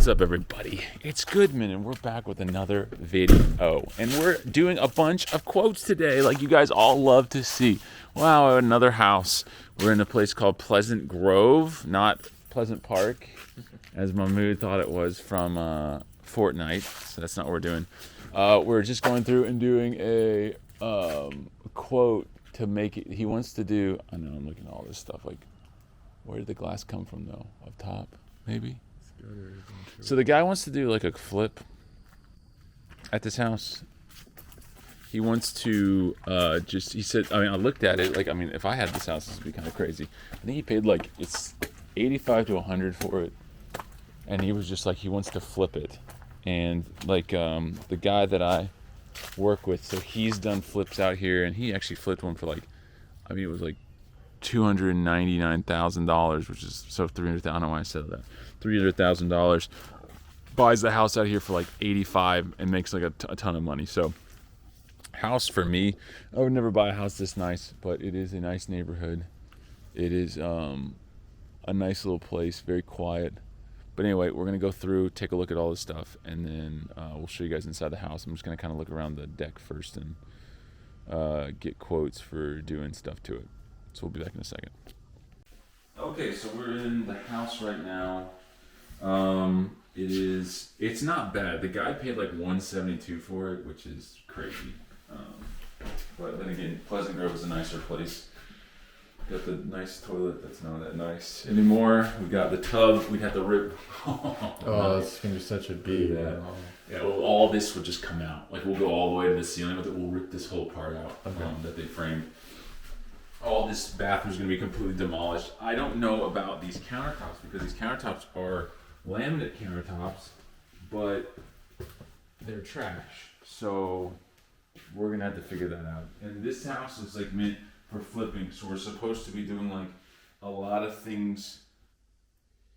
What's up, everybody? It's Goodman, and we're back with another video. And we're doing a bunch of quotes today, like you guys all love to see. Wow, another house. We're in a place called Pleasant Grove, not Pleasant Park, as Mahmood thought it was from Fortnite. So that's not what we're doing. We're just going through and doing a quote to make it. He wants to do. I know I'm looking at all this stuff. Like, where did the glass come from, though? Up top, maybe. So the guy wants to do like a flip at this house. He wants to he said, I looked at it, like, if I had this house, this would be kind of crazy. I think he paid like, it's 85 to 100 for it. And he was just like, he wants to flip it. And like the guy that I work with, so he's done flips out here, and he actually flipped one for like, it was like $299,000, which is so $300,000. I don't know why I said that. $300,000. Buys the house out here for like 85 and makes like a ton of money. So, house for me, I would never buy a house this nice, but it is a nice neighborhood. It is a nice little place, very quiet. But anyway, we're gonna go through, take a look at all this stuff, and then we'll show you guys inside the house. I'm just gonna kind of look around the deck first and get quotes for doing stuff to it. So we'll be back in a second. Okay, so we're in the house right now. It's not bad. The guy paid like $172 for it, which is crazy. But then again, Pleasant Grove is a nicer place. Got the nice toilet that's not that nice anymore. We got the tub. We'd have to rip. It's gonna be such a beat. Yeah. Well, all this would just come out. Like, we'll go all the way to the ceiling with it. We'll rip this whole part out that they framed. All this bathroom's going to be completely demolished. I don't know about these countertops, because these countertops are laminate countertops, but they're trash. So we're going to have to figure that out. And this house is like meant for flipping, so we're supposed to be doing like a lot of things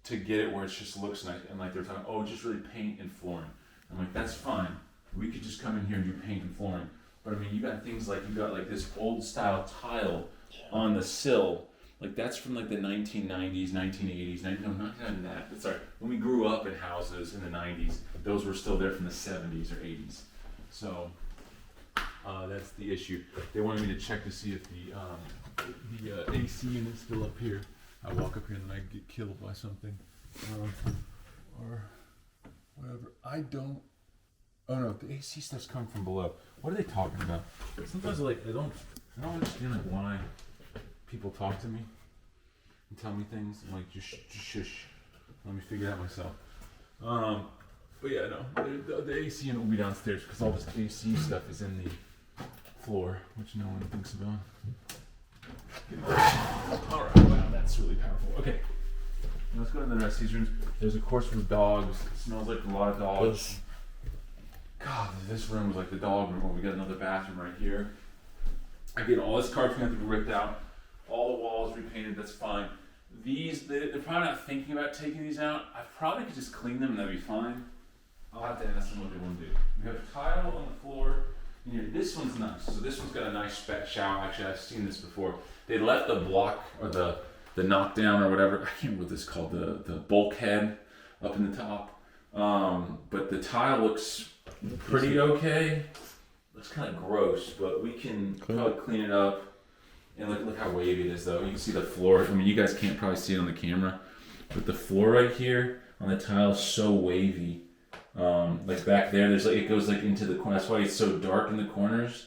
to get it where it just looks nice. And like they're talking, just really paint and flooring. I'm like, that's fine. We could just come in here and do paint and flooring. But you got things like, you got like this old style tile on the sill, like that's from like the 1990s, 1980s, not that. Sorry, when we grew up in houses in the 90s, those were still there from the 70s or 80s. So that's the issue. They wanted me to check to see if the AC unit's still up here. I walk up here and then I get killed by something, or whatever. I don't. Oh no, the AC stuff's coming from below. What are they talking about? Sometimes I don't understand like why people talk to me and tell me things. I'm like, just shush. Let me figure it out myself. But yeah, no, the AC unit will be downstairs because all this AC stuff is in the floor, which no one thinks about. All right, wow, that's really powerful. Okay, let's go to the rest of these rooms. There's of course for dogs. It smells like a lot of dogs. God, this room is like the dog room. We got another bathroom right here. Again, all this carpeting has to be ripped out. All the walls repainted, that's fine. These, they're probably not thinking about taking these out. I probably could just clean them and that'd be fine. I'll have to ask them what they want to do. We have a tile on the floor. And here, this one's nice. So this one's got a nice shower. Actually, I've seen this before. They left the block, or the knockdown or whatever. I can't remember what this is called, the bulkhead up in the top. But the tile looks pretty okay. Looks kind of gross, but we can probably clean it up. And look how wavy it is, though. You can see the floor. You guys can't probably see it on the camera, but the floor right here on the tile is so wavy. Like back there, there's like, it goes like into the corner. That's why it's so dark in the corners.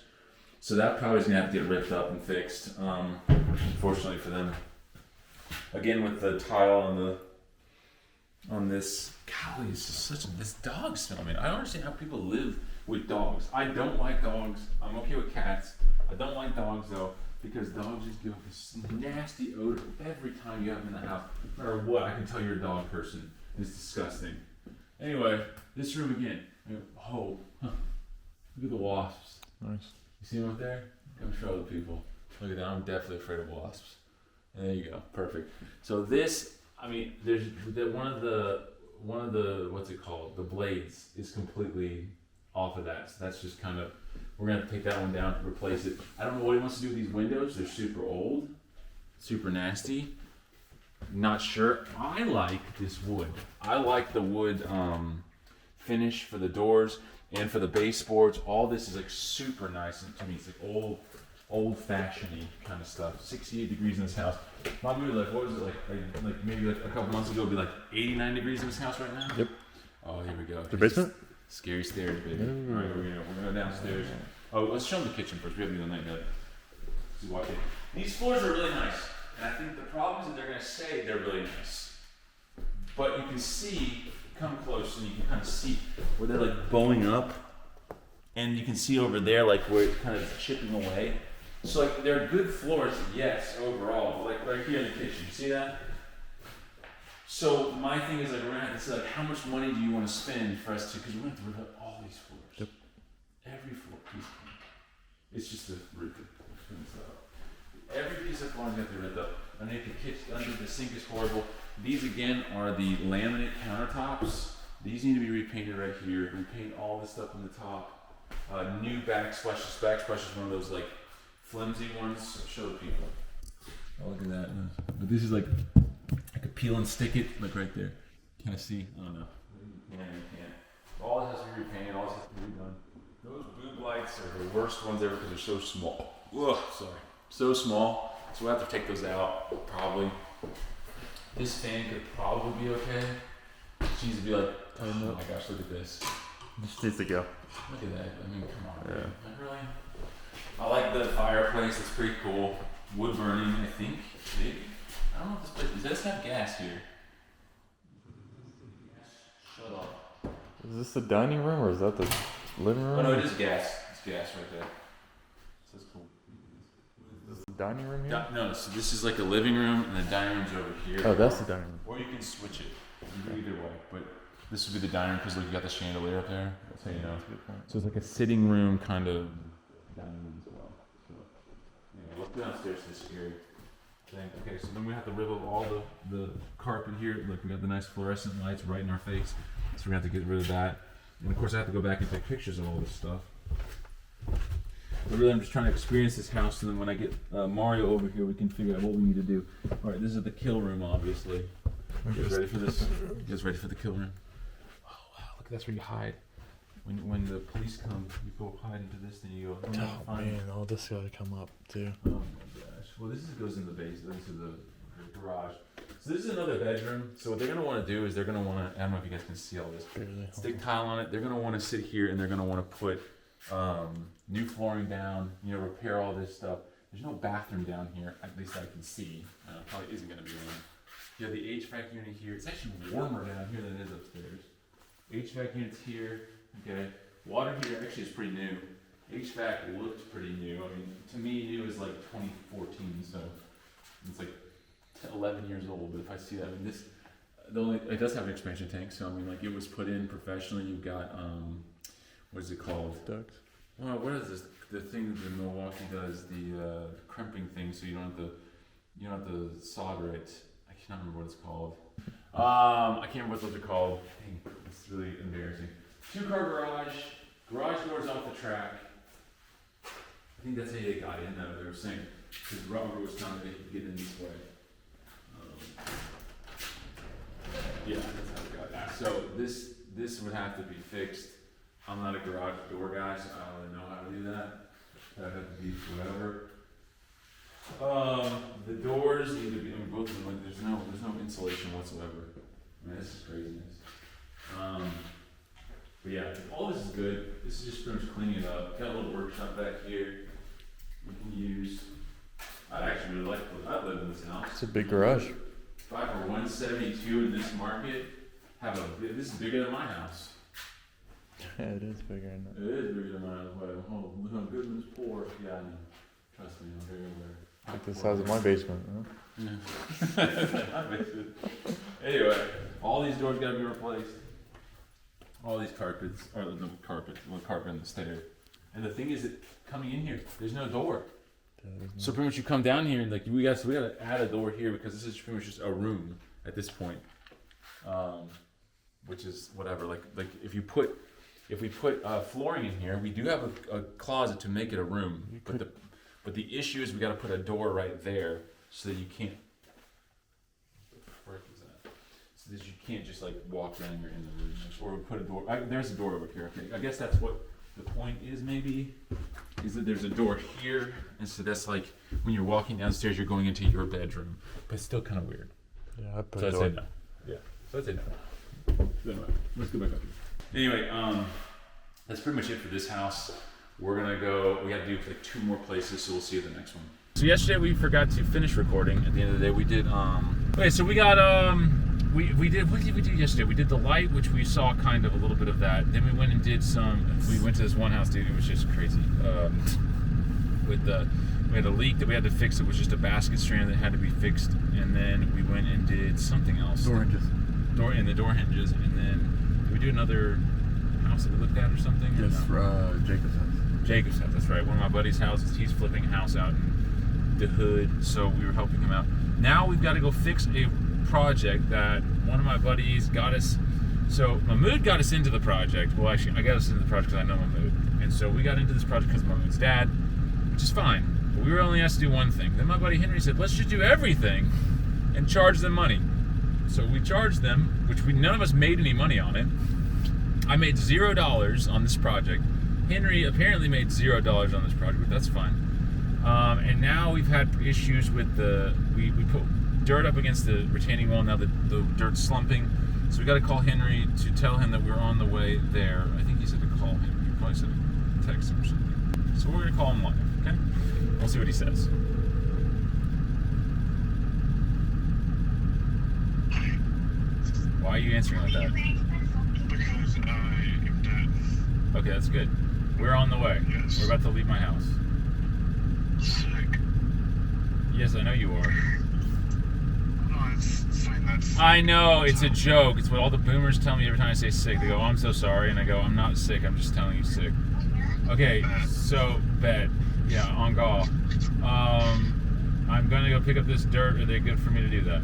So that probably is gonna have to get ripped up and fixed. Unfortunately for them. Again, with the tile on this. Golly, it's just this dog smell. I don't understand how people live with dogs. I don't like dogs. I'm okay with cats. I don't like dogs though, because dogs just give this nasty odor every time you have them in the house. No matter what, I can tell you're a dog person. It's disgusting. Anyway, this room again. Look at the wasps. Nice. You see them up there? Come show the people. Look at that. I'm definitely afraid of wasps. And there you go. Perfect. So this, there's one of the what's it called? The blades is completely off of that. So that's just kind of, we're gonna have to take that one down to replace it. I don't know what he wants to do with these windows. They're super old, super nasty. Not sure. I like this wood. I like the wood finish for the doors and for the baseboards. All this is like super nice, and to me it's like old-fashioned-y kind of stuff. 68 degrees in this house. Probably like, what was it like maybe like a couple months ago, it'd be like 89 degrees in this house right now. Yep. Oh, here we go. The basement? Scary stairs, baby. All right, we're gonna go downstairs. Oh, let's show them the kitchen first. We haven't done that yet. See why these floors are really nice, and I think the problem is that they're gonna say they're really nice, but you can see, come close, and you can kind of see where they're like bowing up, and you can see over there like where it's kind of chipping away. So like they're good floors, yes, overall, but like right here in the kitchen, see that? So my thing is like we're gonna have to say like how much money do you want to spend for us to, because we're gonna have to rip up all these floors. Yep. Every floor piece. It's just a rip. Every piece of flooring got to be ripped up. Underneath the kitchen, under the sink is horrible. These again are the laminate countertops. These need to be repainted right here. Repaint all this stuff on the top. New backsplashes. Backsplash is one of those like flimsy ones. I'll show the people. Oh, look at that. But this is like I could peel and stick it like right there. Can I see? I don't know. Yeah, you can't. All this has to be repainted. All this has to be redone. Those boob lights are the worst ones ever because they're so small. Ugh, sorry. So small. So we'll have to take those out, probably. This fan could probably be okay. It needs to be like, oh my gosh, look at this. This needs to go. Look at that. I mean, come on. Yeah. Man. Like, really? I like the fireplace. It's pretty cool. Wood burning, I think. Maybe. I don't know if this place, does this have gas here? Shut up. Is this the dining room or is that the living room? Oh no, it is gas. It's gas right there. So that's cool. Is this the dining room here? No, so this is like a living room and the dining room's over here. Oh, that's the dining room. Or you can switch it. You can do either way. But this would be the dining room because look, you got the chandelier up there. That's how you know. That's a good point. So it's like a sitting room kind of dining room as well. So yeah, let's go downstairs to this area. Okay, so then we have to rip up all the carpet here. Look, we got the nice fluorescent lights right in our face. So we're gonna have to get rid of that. And of course I have to go back and take pictures of all this stuff. But really I'm just trying to experience this house, and then when I get Mario over here we can figure out what we need to do. Alright, this is the kill room obviously. You guys ready for this? You guys ready for the kill room? Oh wow, look, that's where you hide. When the police come, you go hide into this, then you go. Oh man, all this gotta come up too. Oh my gosh. Well, this goes in the base, into the garage. So this is another bedroom. So what they're gonna want to do is they're gonna want to. I don't know if you guys can see all this. Barely. Stick tile on it. They're gonna want to sit here and they're gonna want to put new flooring down. You know, repair all this stuff. There's no bathroom down here, at least I can see. Probably isn't gonna be one. You have the HVAC unit here. It's actually warmer down here than it is upstairs. HVAC unit's here. Okay. Water heater actually is pretty new. HVAC looked pretty new. I mean, to me, new is like 2014, so it's like 11 years old. But if I see that, I mean, this it does have an expansion tank, so I mean, like it was put in professionally. You've got what is it called? Ducts. Well, what is this? The thing that Milwaukee does, the crimping thing, so you don't have to solder it. I can't remember what it's called. I can't remember what those are called. Dang, it's really embarrassing. 2-car garage. Garage doors off the track. I think that's how they got in, though. They were saying, because Robert was telling me they could get in this way. Yeah, that's how they got that. So this would have to be fixed. I'm not a garage door guy, so I don't really know how to do that. That would have to be whatever. The doors need to be. I mean, both of them. Like, there's no insulation whatsoever. I mean, this is craziness. But yeah, all this is good. This is just pretty much cleaning it up. Got a little workshop back here we can use. I'd actually really like to live in this house. It's a big garage. If I for 172 in this market, this is bigger than my house. Yeah, it is bigger than that. It is bigger than my house. Oh, Goodman's poor. Yeah, I mean, trust me, I'm very aware. Like the size of my basement, huh? Yeah. My basement. Anyway, all these doors gotta be replaced. All these carpets, or the carpet in the stair. And the thing is that coming in here, there's no door. So pretty much you come down here and like we gotta add a door here because this is pretty much just a room at this point. Which is whatever. Like if we put flooring in here, we do have a closet to make it a room. But the issue is we gotta put a door right there so that you can't. is you can't just like walk in and you're in the room. Or put a door. There's a door over here. Okay, I guess that's what the point is. Maybe is that there's a door here, and so that's like when you're walking downstairs, you're going into your bedroom, but it's still kind of weird. Yeah, I put So a I'd door. say no. Yeah, so I'd say no. Anyway, let's go back up here. Anyway, that's pretty much it for this house. We're gonna go. We got to do like 2 more places, so we'll see you at the next one. So yesterday we forgot to finish recording. At the end of the day, we did. Okay, so we got we did. What did we do yesterday? We did the light, which we saw kind of a little bit of that. Then we went and did some. We went to this one house, dude. It was just crazy. We had a leak that we had to fix. It was just a basket strand that had to be fixed, and then we went and did something else. Door hinges. The door hinges, and then did we do another house that we looked at or something? Yes, No? for Jacob's house. Jacob's house, that's right. One of my buddy's houses. He's flipping a house out in the hood, so we were helping him out. Now we've got to go fix a project that one of my buddies got us. So Mahmood got us into the project. Well, actually, I got us into the project because I know Mahmood. And so we got into this project because of Mahmood's dad, which is fine. But we were only asked to do one thing. Then my buddy Henry said, let's just do everything and charge them money. So we charged them, which none of us made any money on it. I made $0 on this project. Henry apparently made $0 on this project, but that's fine. And now we've had issues with we put dirt up against the retaining wall. Now the dirt's slumping. So we got to call Henry to tell him that we're on the way there. I think he said to call him. He probably said to text him or something. So we're going to call him live, okay? We'll see what he says. Why are you answering like that? Because I am dead. Okay, that's good. We're on the way. Yes. We're about to leave my house. Sick. Yes, I know you are. No, it's saying that's... I know, it's a joke. It's what all the boomers tell me every time I say sick. They go, oh, I'm so sorry. And I go, I'm not sick. I'm just telling you sick. Okay, so, bet. Yeah, on call. I'm going to go pick up this dirt. Are they good for me to do that?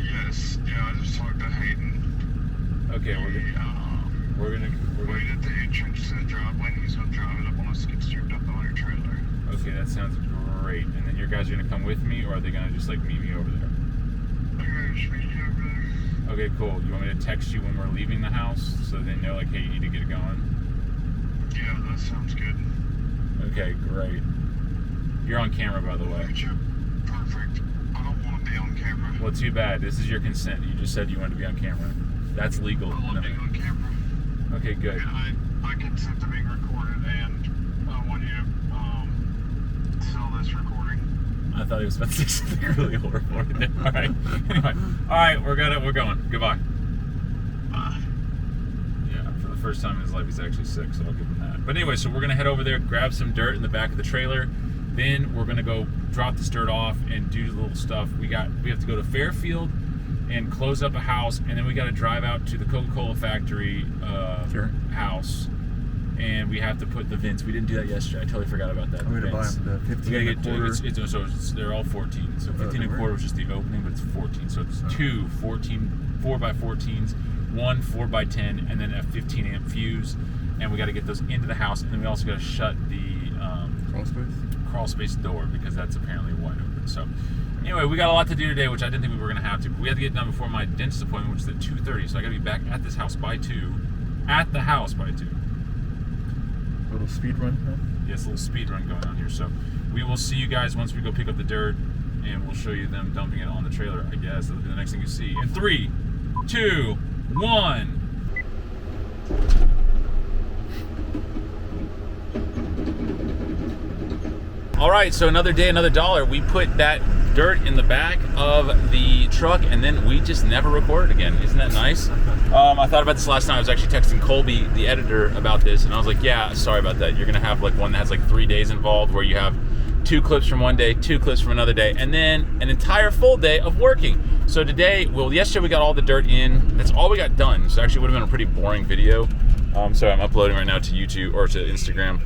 Yes. Yeah, I just talked to Hayden. Okay, we're gonna Wait at the entrance to the driveway, and he's gonna drive it up on a skid steer up on your trailer. Okay, that sounds great. And then your guys are gonna come with me, or are they gonna just like meet me over there? I'm gonna just meet you over there. Okay, cool. You want me to text you when we're leaving the house so they know like, hey, you need to get it going? Yeah, that sounds good. Okay, great. You're on camera, by the way. Perfect. I don't want to be on camera. Well, too bad. This is your consent. You just said you wanted to be on camera. That's legal. I love being on camera. Okay, good. I consent to being recorded, and I want you to sell this recording. I thought he was about to say something really horrible right there. All right. Anyway. All right, we're going. Goodbye. Bye. Yeah, for the first time in his life, he's actually sick, so I'll give him that. But anyway, so we're going to head over there, grab some dirt in the back of the trailer. Then we're going to go drop this dirt off and do the little stuff. We have to go to Fairfield and close up a house, and then we got to drive out to the Coca-Cola factory house, and we have to put the vents. We didn't do that yesterday. I totally forgot about that. I'm going to buy them the 15 We and gotta a get quarter. they're all 14. So 15 and a quarter was just the opening, but it's 14. So it's two 4x14s, one 4x10, and then a 15 amp fuse. And we got to get those into the house, and then we also got to shut the crawl space door because that's apparently wide open. So anyway, we got a lot to do today, which I didn't think we were going to have to, but we had to get done before my dentist appointment, which is at 2:30. So I got to be back at this house by 2. At the house by 2. A little speed run, huh? Yes, a little speed run going on here. So we will see you guys once we go pick up the dirt, and we'll show you them dumping it on the trailer, I guess. That'll be the next thing you see. In 3, 2, 1. All right, so another day, another dollar. We put that dirt in the back of the truck, and then we just never recorded again. Isn't that nice? I thought about this last night. I was actually texting Colby, the editor, about this, and I was like, yeah, sorry about that. You're gonna have like one that has like 3 days involved where you have 2 clips from one day, 2 clips from another day, and then an entire full day of working. So today, well, yesterday we got all the dirt in. That's all we got done. So actually it would have been a pretty boring video. Sorry, I'm uploading right now to YouTube or to Instagram.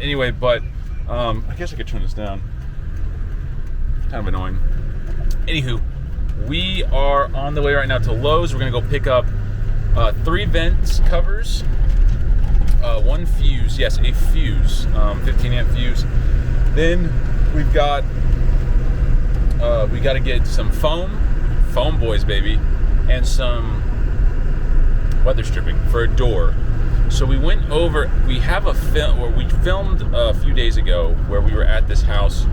Anyway, but I guess I could turn this down. Kind of annoying. Anywho, we are on the way right now to Lowe's. We're gonna go pick up 3 vents covers, 1 fuse. Yes, a fuse, 15 amp fuse. Then we've got we got to get some foam boys, baby. and some weather stripping for a door. So we went over, we have a film, or we filmed a few days ago where we were at this house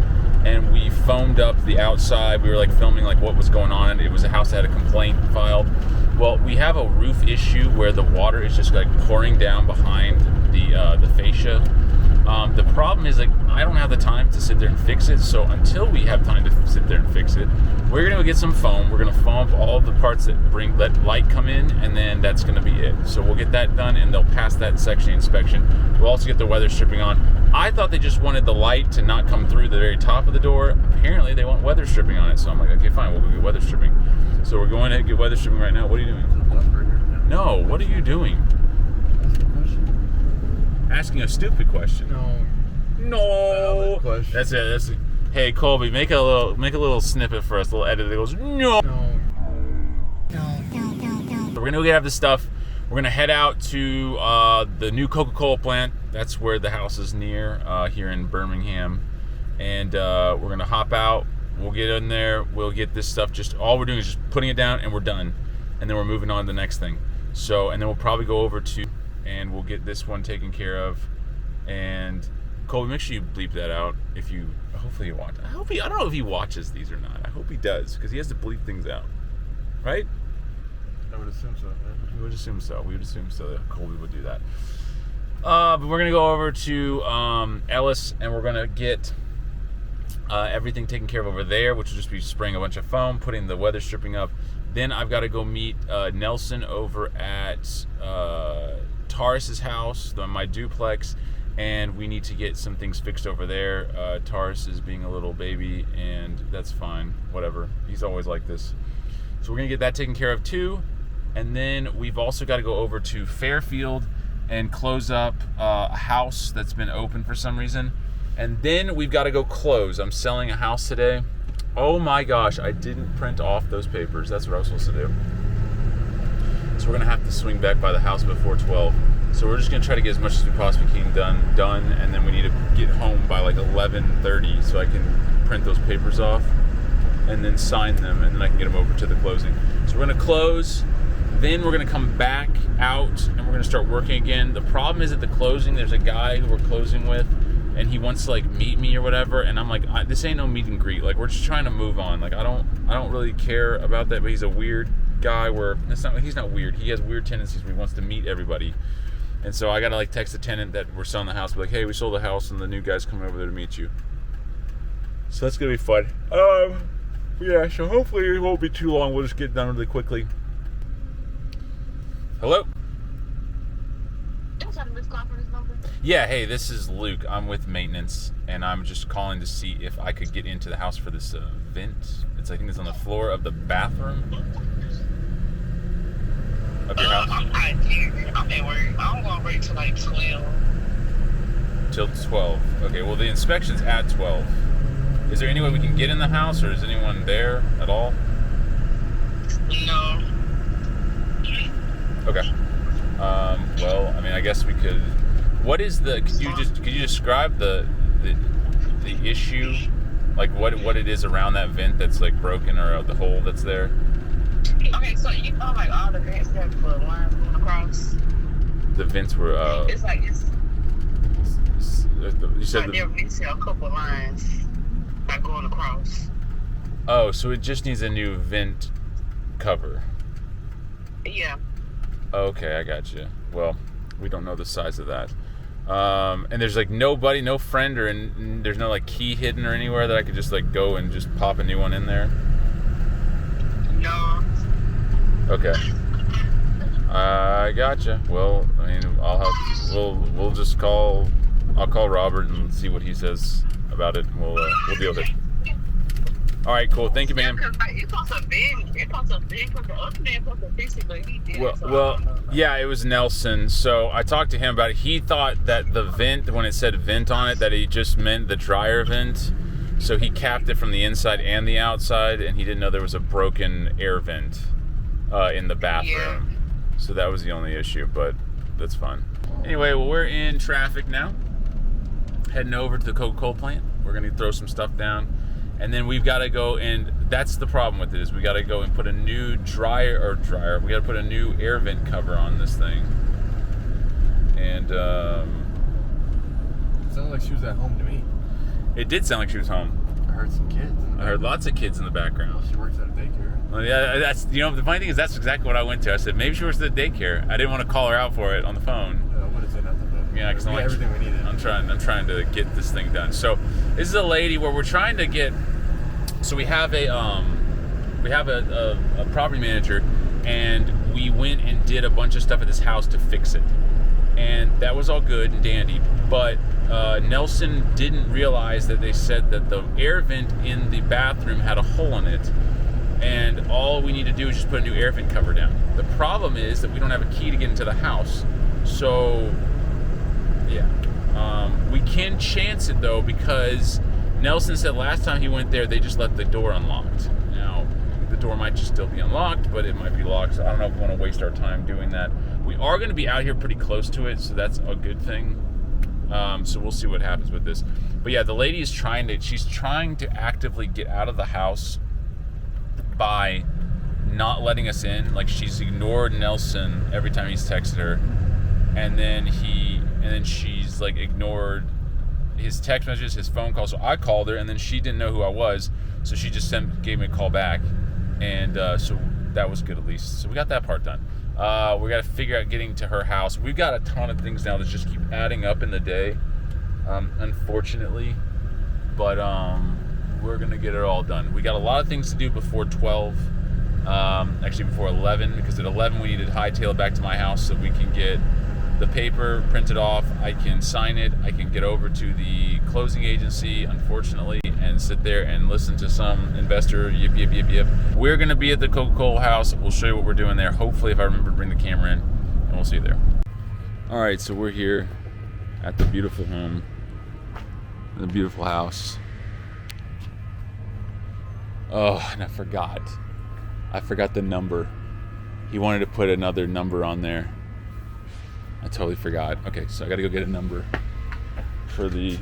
and we foamed up the outside. We were like filming like what was going on, and it was a house that had a complaint filed. Well, we have a roof issue where the water is just like pouring down behind the fascia. The problem is, like, I don't have the time to sit there and fix it, so until we have time to sit there and fix it, we're gonna go get some foam. We're gonna foam up all the parts that let light come in, and then that's gonna be it. So we'll get that done, and they'll pass that section inspection. We'll also get the weather stripping on. I thought they just wanted the light to not come through the very top of the door. Apparently they want weather stripping on it, so I'm like, okay, fine, we'll go get weather stripping. So we're going to get weather stripping right now. What are you doing? No, what are you doing? Asking a stupid question. No. Question. That's it. That's it. Hey Colby, make a little snippet for us, a little edit that goes no. So we're gonna go have this stuff. We're gonna head out to the new Coca-Cola plant. That's where the house is near, here in Birmingham, and we're gonna hop out. We'll get in there. We'll get this stuff. Just all we're doing is just putting it down, and we're done. And then we're moving on to the next thing. So, and then we'll probably go over to, and we'll get this one taken care of. And Colby, make sure you bleep that out if you. Hopefully you watch. I don't know if he watches these or not. I hope he does, because he has to bleep things out, right? I would assume so. Yeah. We would assume so. We would assume so that Colby would do that. But we're gonna go over to Ellis, and we're gonna get everything taken care of over there, which will just be spraying a bunch of foam, putting the weather stripping up. Then I've got to go meet Nelson over at Taurus's house, my duplex, and we need to get some things fixed over there. Taurus is being a little baby, and that's fine. Whatever. He's always like this. So we're going to get that taken care of too. And then we've also got to go over to Fairfield and close up a house that's been open for some reason. And then we've got to go close. I'm selling a house today. Oh my gosh, I didn't print off those papers. That's what I was supposed to do. So we're gonna have to swing back by the house before 12. So we're just gonna try to get as much as we possibly can done, and then we need to get home by like 11:30 so I can print those papers off and then sign them, and then I can get them over to the closing. So we're gonna close, then we're gonna come back out, and we're gonna start working again. The problem is at the closing, there's a guy who we're closing with, and he wants to like meet me or whatever, and I'm like, this ain't no meet and greet. Like, we're just trying to move on. Like, I don't really care about that, but he's a weird guy where he's not weird. He has weird tendencies where he wants to meet everybody. And so I gotta like text the tenant that we're selling the house, be like, hey, we sold the house and the new guy's coming over there to meet you. So that's gonna be fun. Yeah, so hopefully it won't be too long. We'll just get done really quickly. Hello? Yeah, hey, this is Luke. I'm with maintenance, and I'm just calling to see if I could get into the house for this vent. I think it's on the floor of the bathroom of your house. I'm at work. I'm gonna wait till like 12. Till 12. Okay, well the inspection's at 12. Is there any way we can get in the house, or is anyone there at all? No. Okay. Well, I mean, I guess we could. What is could you describe the issue, like what it is around that vent that's like broken, or the hole that's there? Okay, so you know, like all the vents have the lines going across. The vents were. It's like you said there needs a couple lines like going across. Oh, so it just needs a new vent cover. Yeah. Okay, I got you. Well, we don't know the size of that. And there's like nobody, no friend, there's no like key hidden or anywhere that I could just like go and just pop a new one in there? No. Okay. I gotcha. Well, I mean, we'll just call Robert and see what he says about it, and we'll deal with it. All right, cool. Thank you, ma'am. It's supposed to be because the other man supposed to fix it, but he didn't. Well, yeah, it was Nelson. So I talked to him about it. He thought that the vent, when it said vent on it, that it just meant the dryer vent. So he capped it from the inside and the outside, and he didn't know there was a broken air vent in the bathroom. Yeah. So that was the only issue, but that's fine. Anyway, well, we're in traffic now, heading over to the Coca-Cola plant. We're going to throw some stuff down. And then we've got to go, and that's the problem with it, is we got to go and put a new dryer. We got to put a new air vent cover on this thing. And It sounded like she was at home to me. it did sound like she was home. I heard some kids. I heard lots of kids in the background. She works at a daycare. Well, yeah, that's, you know, the funny thing is that's exactly what I went to. I said maybe she works at the daycare. I didn't want to call her out for it on the phone. I wouldn't say nothing. But Yeah, because we got everything we needed. I'm trying to get this thing done. So this is a lady where we're trying to get. So we have a property manager, and we went and did a bunch of stuff at this house to fix it, and that was all good and dandy. But Nelson didn't realize that they said that the air vent in the bathroom had a hole in it, and all we need to do is just put a new air vent cover down. The problem is that we don't have a key to get into the house, so yeah, we can chance it though, because Nelson said last time he went there they just left the door unlocked. Now the door might just still be unlocked, but it might be locked, so I don't know if we want to waste our time doing that. We are going to be out here pretty close to it, so that's a good thing. So we'll see what happens with this. But yeah, the lady is she's trying to actively get out of the house by not letting us in. Like, she's ignored Nelson every time he's texted her, and then she's like ignored his text messages, his phone calls. So I called her, and then she didn't know who I was, so she just gave me a call back, and so that was good at least. So we got that part done. We got to figure out getting to her house. We've got a ton of things now that just keep adding up in the day, unfortunately, but we're gonna get it all done. We got a lot of things to do before 12, actually before 11, because at 11 we needed to hightail it back to my house so we can get the paper printed off. I can sign it. I can get over to the closing agency, unfortunately, and sit there and listen to some investor yip yip yip yip. We're gonna be at the Coca-Cola house. We'll show you what we're doing there. Hopefully, if I remember to bring the camera in, and we'll see you there. All right, so we're here at the beautiful home, the beautiful house. Oh, and I forgot the number. He wanted to put another number on there. I totally forgot. Okay, so I gotta go get a number for the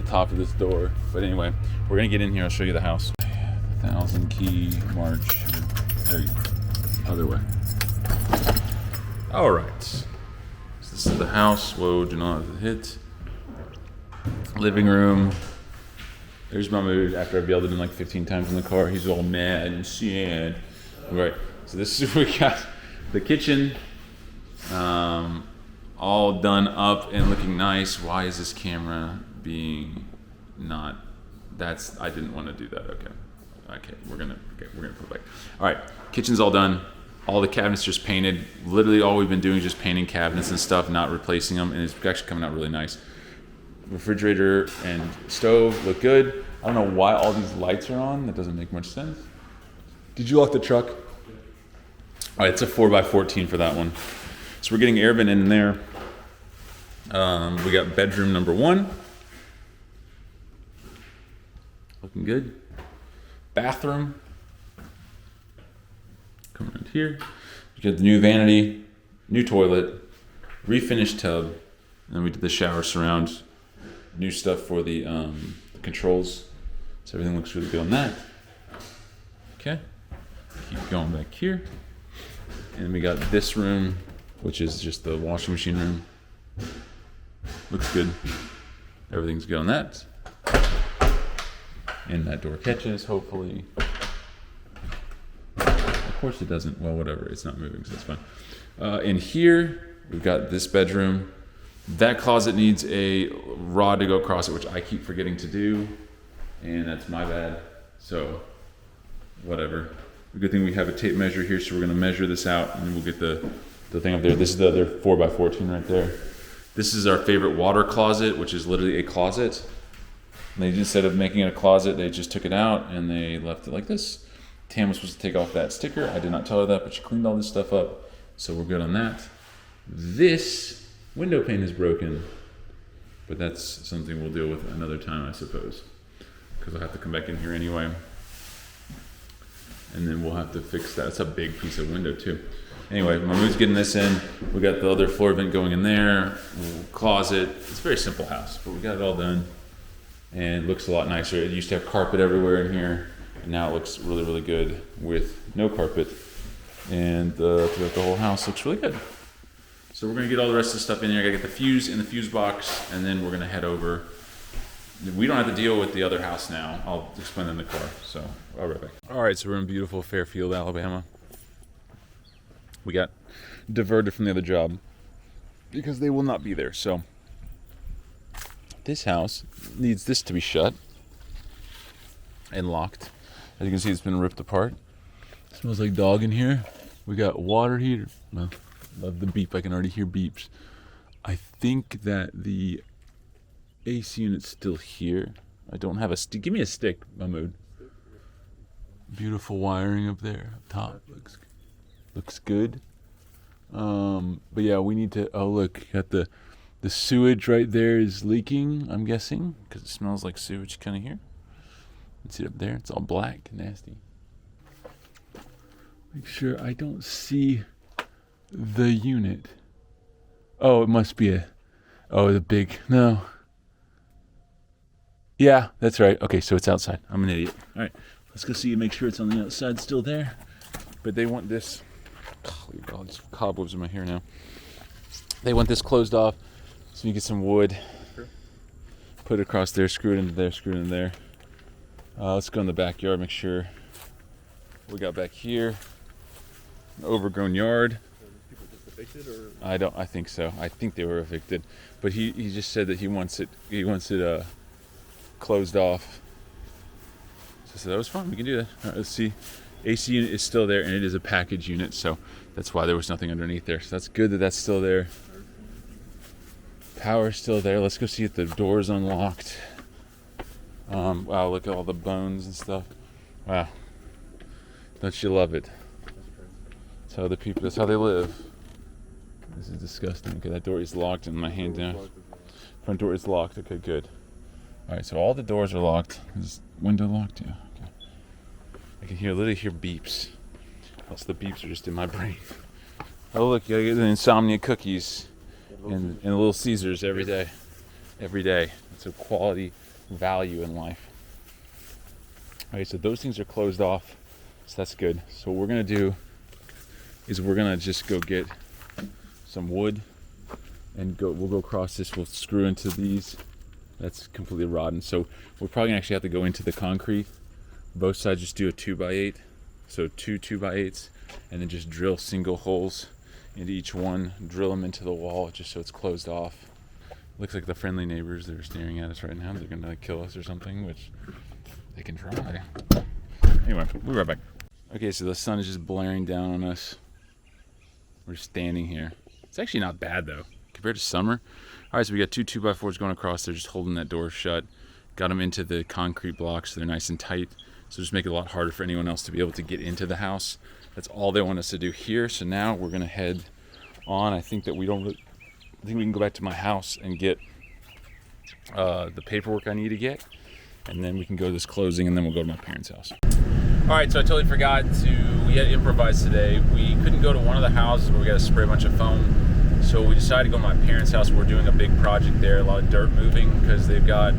top of this door. But anyway, we're gonna get in here. I'll show you the house. 1,000 key march. There you go. Other way. All right. So this is the house. Whoa, do not hit. Living room. There's my mood after I've yelled at him like 15 times in the car. He's all mad and sad. All right. So this is where we got the kitchen. All done up and looking nice. Why is this camera being not? I didn't want to do that. Okay, we're gonna put it back. All right, kitchen's all done. All the cabinets just painted. Literally all we've been doing is just painting cabinets and stuff, not replacing them, and it's actually coming out really nice. Refrigerator and stove look good. I don't know why all these lights are on. That doesn't make much sense. Did you lock the truck? All right, it's a 4x14 for that one. So we're getting air vent in there. We got bedroom number 1. Looking good. Bathroom. Coming around here. You got the new vanity, new toilet, refinished tub, and then we did the shower surround. New stuff for the controls. So everything looks really good on that. Okay. Keep going back here. And we got this room, which is just the washing machine room. Looks good. Everything's good on that. And that door catches, hopefully. Of course it doesn't. Well, whatever. It's not moving, so it's fine. In here, we've got this bedroom. That closet needs a rod to go across it, which I keep forgetting to do. And that's my bad. So, whatever. The good thing we have a tape measure here, so we're going to measure this out, and then we'll get the thing up there. This is the other 4x14 right there. This is our favorite water closet, which is literally a closet. And they, instead of making it a closet, they just took it out and they left it like this. Tam was supposed to take off that sticker. I did not tell her that, but she cleaned all this stuff up, so we're good on that. This window pane is broken, but that's something we'll deal with another time, I suppose, because I'll have to come back in here anyway. And then we'll have to fix that. It's a big piece of window too. Anyway, Mahmoud's getting this in. We got the other floor vent going in there, closet. It's a very simple house, but we got it all done. And it looks a lot nicer. It used to have carpet everywhere in here, And now it looks really, really good with no carpet. And throughout the whole house looks really good. So we're gonna get all the rest of the stuff in there. I gotta get the fuse in the fuse box, and then we're gonna head over. We don't have to deal with the other house now. I'll explain in the car, so I'll be right back. All right, so we're in beautiful Fairfield, Alabama. We got diverted from the other job because they will not be there. So this house needs this to be shut and locked. As you can see, it's been ripped apart. It smells like dog in here. We got water heater. Well, love the beep. I can already hear beeps. I think that the AC unit's still here. I don't have a stick. Give me a stick, Mahmood. Beautiful wiring up there, up top. Looks good. But yeah, we need to. Oh look, got the sewage right there is leaking. I'm guessing because it smells like sewage kind of here. See it up there? It's all black, nasty. Make sure I don't see the unit. Oh, it must be the big, no. Yeah, that's right. Okay, so it's outside. I'm an idiot. All right, let's go see and make sure it's on the outside still there. But they want this, look at all these cobwebs in my hair now. They want this closed off so you get some wood. Sure. Put it across there, screw it into there, screw it in there. Let's go in the backyard, make sure we got back here. An overgrown yard. People just evicted, or? I think so. I think they were evicted. But he just said that he wants it closed off. So I said, that was fine, we can do that. All right, let's see. AC unit is still there, and it is a package unit, so that's why there was nothing underneath there. So that's good that that's still there. Power's still there. Let's go see if the door's unlocked. Wow, look at all the bones and stuff. Wow. Don't you love it? That's how they live. This is disgusting. Okay, that door is locked and my hand down. Front door is locked. Okay, good. Alright, so all the doors are locked. Is window locked? Yeah, okay. I can literally hear beeps. Plus the beeps are just in my brain. Oh look, you gotta get the insomnia cookies and Little Caesars every day. Every day. It's a quality value in life. Okay, so those things are closed off, so that's good. So what we're gonna do is we're gonna just go get some wood and we'll go across this. We'll screw into these. That's completely rotten. So we're probably gonna actually have to go into the concrete. Both sides just do a 2x8, so two 2x8s, and then just drill single holes into each one. Drill them into the wall just so it's closed off. Looks like the friendly neighbors that are staring at us right now. They're gonna kill us or something, which they can try. Anyway, we'll be right back. Okay, so the sun is just blaring down on us. We're standing here. It's actually not bad though, compared to summer. All right, so we got two 2x4s going across. They're just holding that door shut. Got them into the concrete blocks, so they're nice and tight. So just make it a lot harder for anyone else to be able to get into the house. That's all they want us to do here. So now we're gonna head on. I think we can go back to my house and get the paperwork I need to get, and then we can go to this closing, and then we'll go to my parents' house. All right, so I totally forgot we had to improvise today. We couldn't go to one of the houses where we got to spray a bunch of foam, so we decided to go to my parents' house. We're doing a big project there, a lot of dirt moving, because they've got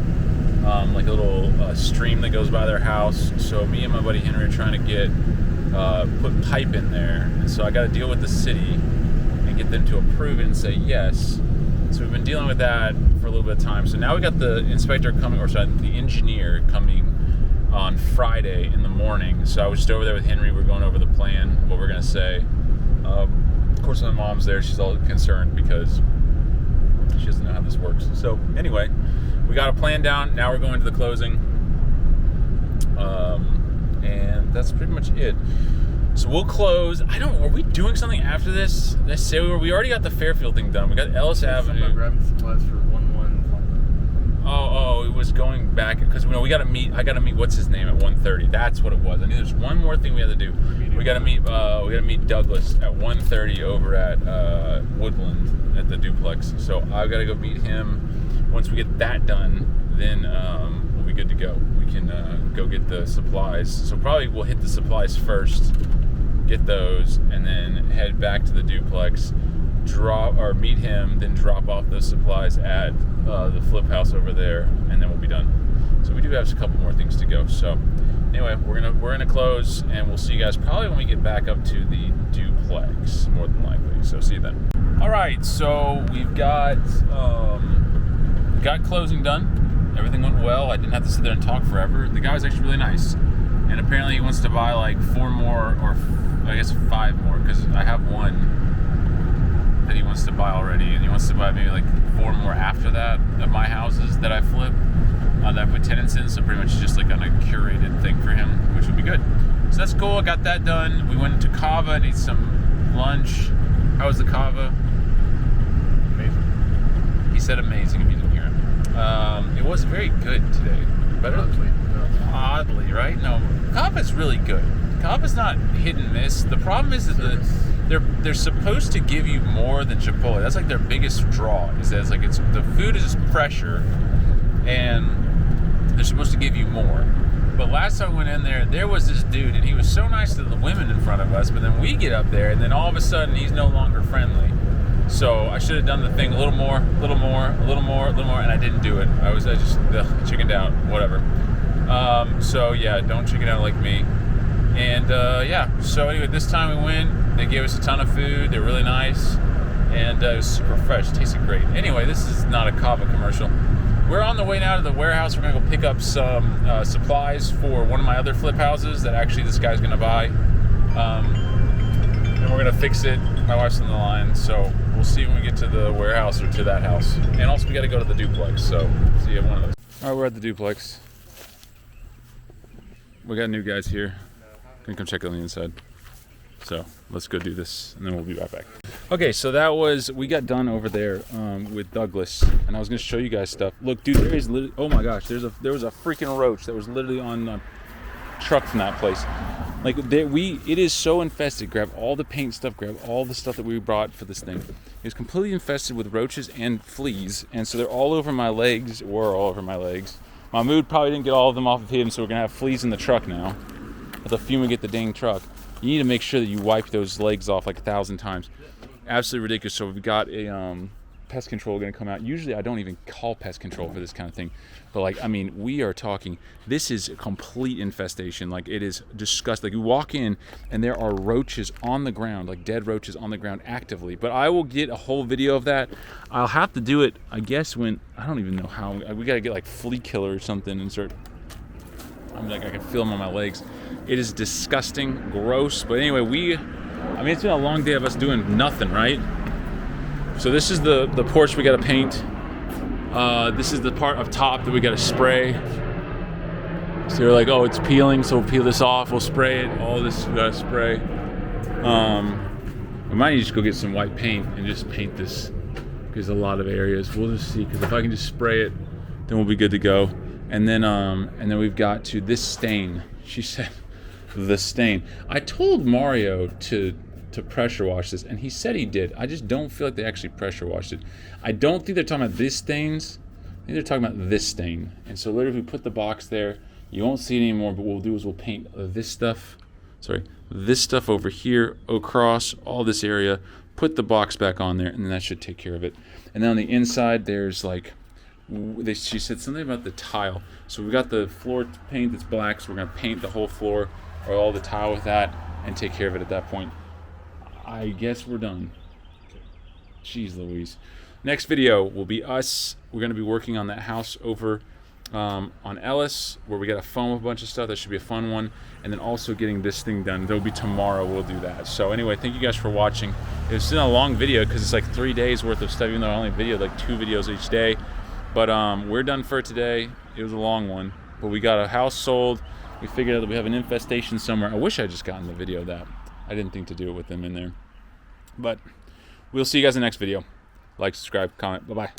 like a little stream that goes by their house. So me and my buddy Henry are trying to put pipe in there, and so I got to deal with the city and get them to approve it and say yes. So we've been dealing with that for a little bit of time. So now we got the inspector coming, the engineer coming on Friday in the morning. So I was just over there with Henry. We're going over the plan, what we're gonna say. Of course, my mom's there. She's all concerned because she doesn't know how this works. So anyway, we got a plan down. Now we're going to the closing, and that's pretty much it. So we'll close. Are we doing something after this? Let's say we already got the Fairfield thing done. We got Ellis Avenue. I'm grabbing supplies for 1-1. Oh, it was going back because we got to meet. I got to meet what's his name at 1:30. That's what it was. I knew there's one more thing we had to do. We got to meet. We got to meet Douglas at 1:30 over at Woodland at the duplex. So I've got to go meet him. Once we get that done, then we'll be good to go. We can go get the supplies. So probably we'll hit the supplies first, get those, and then head back to the duplex. Meet him, then drop off those supplies at the flip house over there, and then we'll be done. So we do have a couple more things to go. So anyway, we're gonna close, and we'll see you guys probably when we get back up to the duplex, more than likely. So see you then. All right, so we've got closing done. Everything went well. I didn't have to sit there and talk forever. The guy was actually really nice, and apparently he wants to buy like 4 more, or I guess 5 more, because I have one that he wants to buy already, and he wants to buy maybe like 4 more after that of my houses that I flip, that I put tenants in. So pretty much just like on a curated thing for him, which would be good. So that's cool. I got that done. We went to Cava and ate some lunch. How was the Cava? Amazing. He said amazing if you didn't hear him. It was very good today. Better oddly, right? No, Cava's really good. Cava's not hit and miss. The problem is that they're supposed to give you more than Chipotle. That's like their biggest draw. Is that it's the food is fresher, and they're supposed to give you more. But last time I went in there was this dude, and he was so nice to the women in front of us. But then we get up there, and then all of a sudden he's no longer friendly. So I should have done the thing a little more, and I didn't do it. I just chickened out, whatever. So yeah, don't chicken out like me. And yeah, so anyway, this time we went. They gave us a ton of food. They're really nice, and it was super fresh. It tasted great. Anyway, this is not a Cava commercial. We're on the way now to the warehouse. We're gonna go pick up some supplies for one of my other flip houses that actually this guy's gonna buy, and we're gonna fix it. My wife's on the line, so we'll see when we get to the warehouse or to that house. And also we gotta go to the duplex, so see you at one of those. All right, we're at the duplex. We got new guys here. Gonna come check on the inside. So let's go do this, and then we'll be right back. Okay, so we got done over there with Douglas, and I was gonna show you guys stuff. Look, dude, there is literally, oh my gosh, there was a freaking roach that was literally on the truck from that place. Like it is so infested. Grab all the paint stuff, grab all the stuff that we brought for this thing. It was completely infested with roaches and fleas, and so they're all over my legs, or all over my legs. My mood probably didn't get all of them off of him, so we're gonna have fleas in the truck now. With the fumigate the dang truck. You need to make sure that you wipe those legs off like 1,000 times. Absolutely ridiculous. So we've got a pest control going to come out. Usually I don't even call pest control for this kind of thing, but like, I mean, we are talking, this is a complete infestation. Like, it is disgusting. Like, you walk in and there are roaches on the ground, like dead roaches on the ground actively. But I will get a whole video of that. I'll have to do it, I guess, when, I don't even know how, we got to get like flea killer or something and start, I'm like, I can feel them on my legs. It is disgusting, gross. But anyway, it's been a long day of us doing nothing, right? So this is the porch we got to paint. This is the part up top that we got to spray. So they're like, oh, it's peeling, so we'll peel this off. We'll spray it. All this we got to spray. We might need to just go get some white paint and just paint this. Because a lot of areas. We'll just see. Because if I can just spray it, then we'll be good to go. And then we've got to this stain. She said, the stain. I told Mario to pressure wash this, and he said he did. I just don't feel like they actually pressure washed it. I don't think they're talking about this stains. I think they're talking about this stain. And so later, if we put the box there, you won't see it anymore. But what we'll do is we'll paint this stuff over here, across all this area. Put the box back on there, and then that should take care of it. And then on the inside, there's like. She said something about the tile. So we got the floor paint that's black, so we're gonna paint the whole floor or all the tile with that and take care of it at that point. I guess we're done. Jeez Louise. Next video will be us. We're gonna be working on that house over on Ellis, where we gotta foam a bunch of stuff. That should be a fun one. And then also getting this thing done. There'll be tomorrow we'll do that. So anyway, thank you guys for watching. It's been a long video because it's like 3 days worth of stuff, even though I only videoed like 2 videos each day. But we're done for today. It was a long one, but we got a house sold. We figured out that we have an infestation somewhere. I wish I just gotten the video of that. I didn't think to do it with them in there. But we'll see you guys in the next video. Like, subscribe, comment. Bye-bye.